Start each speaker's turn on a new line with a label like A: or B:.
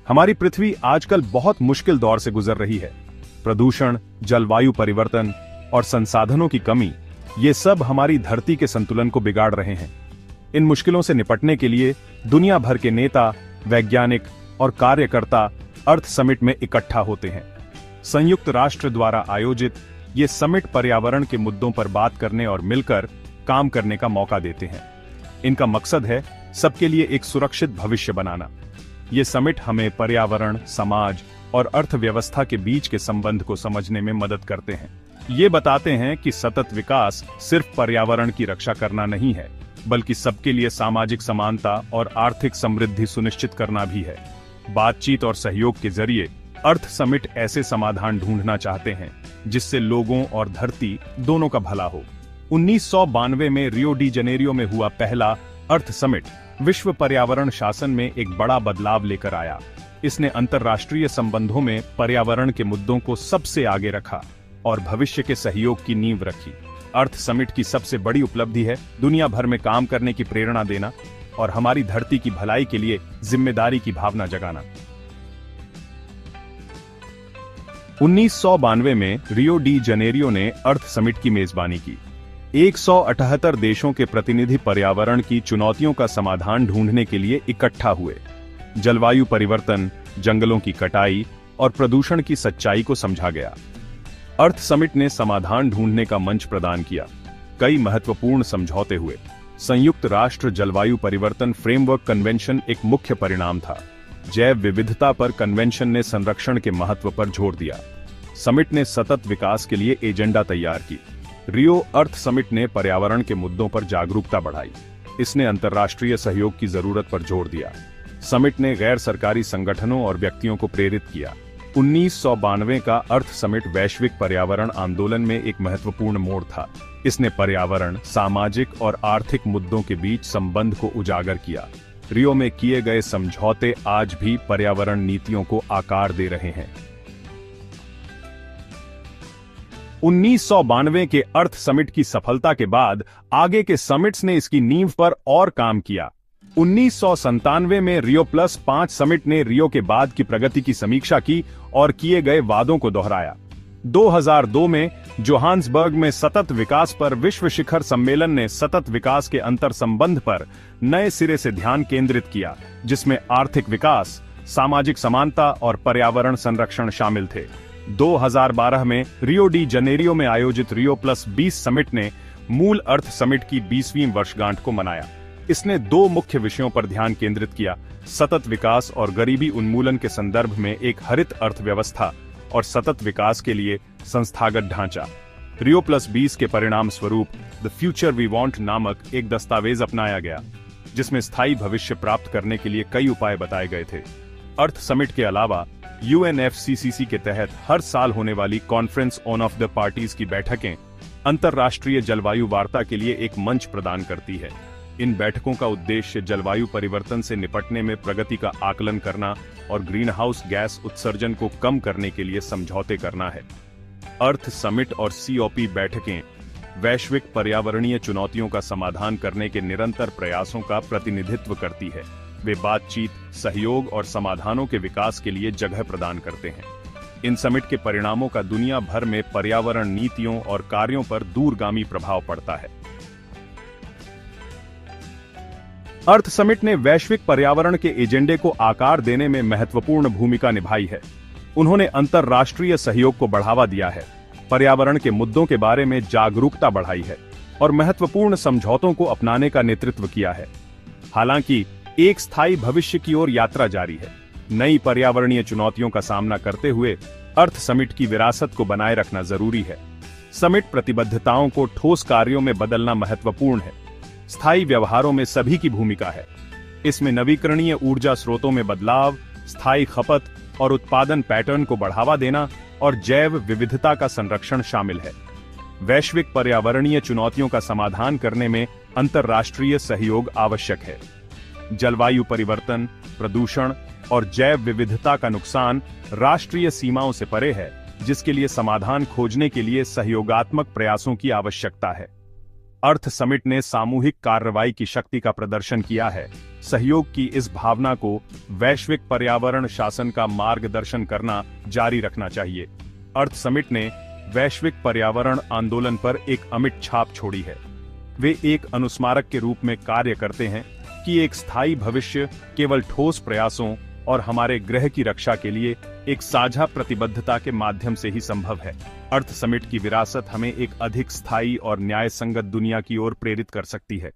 A: हमारी पृथ्वी आजकल बहुत मुश्किल दौर से गुजर रही है। प्रदूषण, जलवायु परिवर्तन और संसाधनों की कमी, ये सब हमारी धरती के संतुलन को बिगाड़ रहे हैं। इन मुश्किलों से निपटने के लिए दुनिया भर के नेता, वैज्ञानिक और कार्यकर्ता अर्थ समिट में इकट्ठा होते हैं। संयुक्त राष्ट्र द्वारा आयोजित ये समिट पर्यावरण के मुद्दों पर बात करने और मिलकर काम करने का मौका देते हैं। इनका मकसद है सबके लिए एक सुरक्षित भविष्य बनाना। ये समिट हमें पर्यावरण, समाज और अर्थव्यवस्था के बीच के संबंध को समझने में मदद करते हैं। ये बताते हैं कि सतत विकास सिर्फ पर्यावरण की रक्षा करना नहीं है, बल्कि सबके लिए सामाजिक समानता और आर्थिक समृद्धि सुनिश्चित करना भी है। बातचीत और सहयोग के जरिए अर्थ समिट ऐसे समाधान ढूंढना चाहते हैं जिससे लोगों और धरती दोनों का भला हो। 1992 में रियो डी जनेरियो में हुआ पहला अर्थ समिट विश्व पर्यावरण शासन में एक बड़ा बदलाव लेकर आया। इसने अंतर्राष्ट्रीय संबंधों में पर्यावरण के मुद्दों को सबसे आगे रखा और भविष्य के सहयोग की नींव रखी। अर्थ समिट की सबसे बड़ी उपलब्धि है दुनिया भर में काम करने की प्रेरणा देना और हमारी धरती की भलाई के लिए जिम्मेदारी की भावना जगाना। 1992 में रियो डी जनेरियो ने अर्थ समिट की मेजबानी की। 178 देशों के प्रतिनिधि पर्यावरण की चुनौतियों का समाधान ढूंढने के लिए इकट्ठा हुए। जलवायु परिवर्तन, जंगलों की कटाई और प्रदूषण की सच्चाई को समझा गया। अर्थ समिट ने समाधान ढूंढने का मंच प्रदान किया। कई महत्वपूर्ण समझौते हुए। संयुक्त राष्ट्र जलवायु परिवर्तन फ्रेमवर्क कन्वेंशन एक मुख्य परिणाम था। जैव विविधता पर कन्वेंशन ने संरक्षण के महत्व पर जोर दिया। समिट ने सतत विकास के लिए एजेंडा तैयार की। रियो अर्थ समिट ने पर्यावरण के मुद्दों पर जागरूकता बढ़ाई। इसने अंतर्राष्ट्रीय सहयोग की जरूरत पर जोर दिया। समिट ने गैर सरकारी संगठनों और व्यक्तियों को प्रेरित किया। 1992 का अर्थ समिट वैश्विक पर्यावरण आंदोलन में एक महत्वपूर्ण मोड़ था। इसने पर्यावरण, सामाजिक और आर्थिक मुद्दों के बीच संबंध को उजागर किया। रियो में किए गए समझौते आज भी पर्यावरण नीतियों को आकार दे रहे हैं। 1992 के अर्थ समिट की सफलता के बाद आगे के समिट्स ने इसकी नींव पर और काम किया। 1997 में रियो प्लस 5 समिट ने रियो के बाद की प्रगति की समीक्षा की और किए गए वादों को दोहराया। 2002 में जोहान्सबर्ग में सतत विकास पर विश्व शिखर सम्मेलन ने सतत विकास के अंतर संबंध पर नए सिरे से ध्यान केंद्रित किया, जिसमें आर्थिक विकास, सामाजिक समानता और पर्यावरण संरक्षण शामिल थे। 2012 में रियो डी जनेरियो में आयोजित रियो प्लस 20 समिट ने मूल अर्थ समिट की 20वीं वर्षगांठ को मनाया। इसने 2 मुख्य विषयों पर ध्यान केंद्रित किया: सतत विकास और गरीबी उन्मूलन के संदर्भ में एक हरित अर्थव्यवस्था और सतत विकास के लिए संस्थागत ढांचा। रियो प्लस 20 के परिणाम स्वरूप द फ्यूचर वी वांट नामक एक दस्तावेज अपनाया गया, जिसमें स्थायी भविष्य प्राप्त करने के लिए कई उपाय बताए गए थे। अर्थ समिट के अलावा UNFCCC के तहत हर साल होने वाली conference on off the parties की बैठकें अंतर्राष्ट्रीय जलवायु वार्ता के लिए एक मंच प्रदान करती है। इन बैठकों का उद्देश्य जलवायु परिवर्तन से निपटने में प्रगति का आकलन करना और ग्रीन हाउस गैस उत्सर्जन को कम करने के लिए समझौते करना है। अर्थ समिट और COP बैठकें वैश्विक पर्यावरणीय चुनौतियों का समाधान करने के निरंतर प्रयासों का प्रतिनिधित्व करती है। वे बातचीत, सहयोग और समाधानों के विकास के लिए जगह प्रदान करते हैं। इन समिट के परिणामों का दुनिया भर में पर्यावरण नीतियों और कार्यों पर दूरगामी प्रभाव पड़ता है। अर्थ समिट ने वैश्विक पर्यावरण के एजेंडे को आकार देने में महत्वपूर्ण भूमिका निभाई है। उन्होंने अंतर्राष्ट्रीय सहयोग को बढ़ावा दिया है, पर्यावरण के मुद्दों के बारे में जागरूकता बढ़ाई है और महत्वपूर्ण समझौतों को अपनाने का नेतृत्व किया है। हालांकि एक स्थायी भविष्य की ओर यात्रा जारी है। नई पर्यावरणीय चुनौतियों का सामना करते हुए अर्थ समिट की विरासत को बनाए रखना जरूरी है। समिट प्रतिबद्धताओं को ठोस कार्यों में बदलना महत्वपूर्ण है। स्थायी व्यवहारों में सभी की भूमिका है। इसमें नवीकरणीय ऊर्जा स्रोतों में बदलाव, स्थायी खपत और उत्पादन पैटर्न को बढ़ावा देना और जैव विविधता का संरक्षण शामिल है। वैश्विक पर्यावरणीय चुनौतियों का समाधान करने में अंतर्राष्ट्रीय सहयोग आवश्यक है। जलवायु परिवर्तन, प्रदूषण और जैव विविधता का नुकसान राष्ट्रीय सीमाओं से परे है, जिसके लिए समाधान खोजने के लिए सहयोगात्मक प्रयासों की आवश्यकता है। अर्थ समिट ने सामूहिक कार्रवाई की शक्ति का प्रदर्शन किया है। सहयोग की इस भावना को वैश्विक पर्यावरण शासन का मार्गदर्शन करना जारी रखना चाहिए। अर्थ समिट ने वैश्विक पर्यावरण आंदोलन पर एक अमिट छाप छोड़ी है। वे एक अनुस्मारक के रूप में कार्य करते हैं कि एक स्थायी भविष्य केवल ठोस प्रयासों और हमारे ग्रह की रक्षा के लिए एक साझा प्रतिबद्धता के माध्यम से ही संभव है। अर्थ समिट की विरासत हमें एक अधिक स्थायी और न्याय संगत दुनिया की ओर प्रेरित कर सकती है।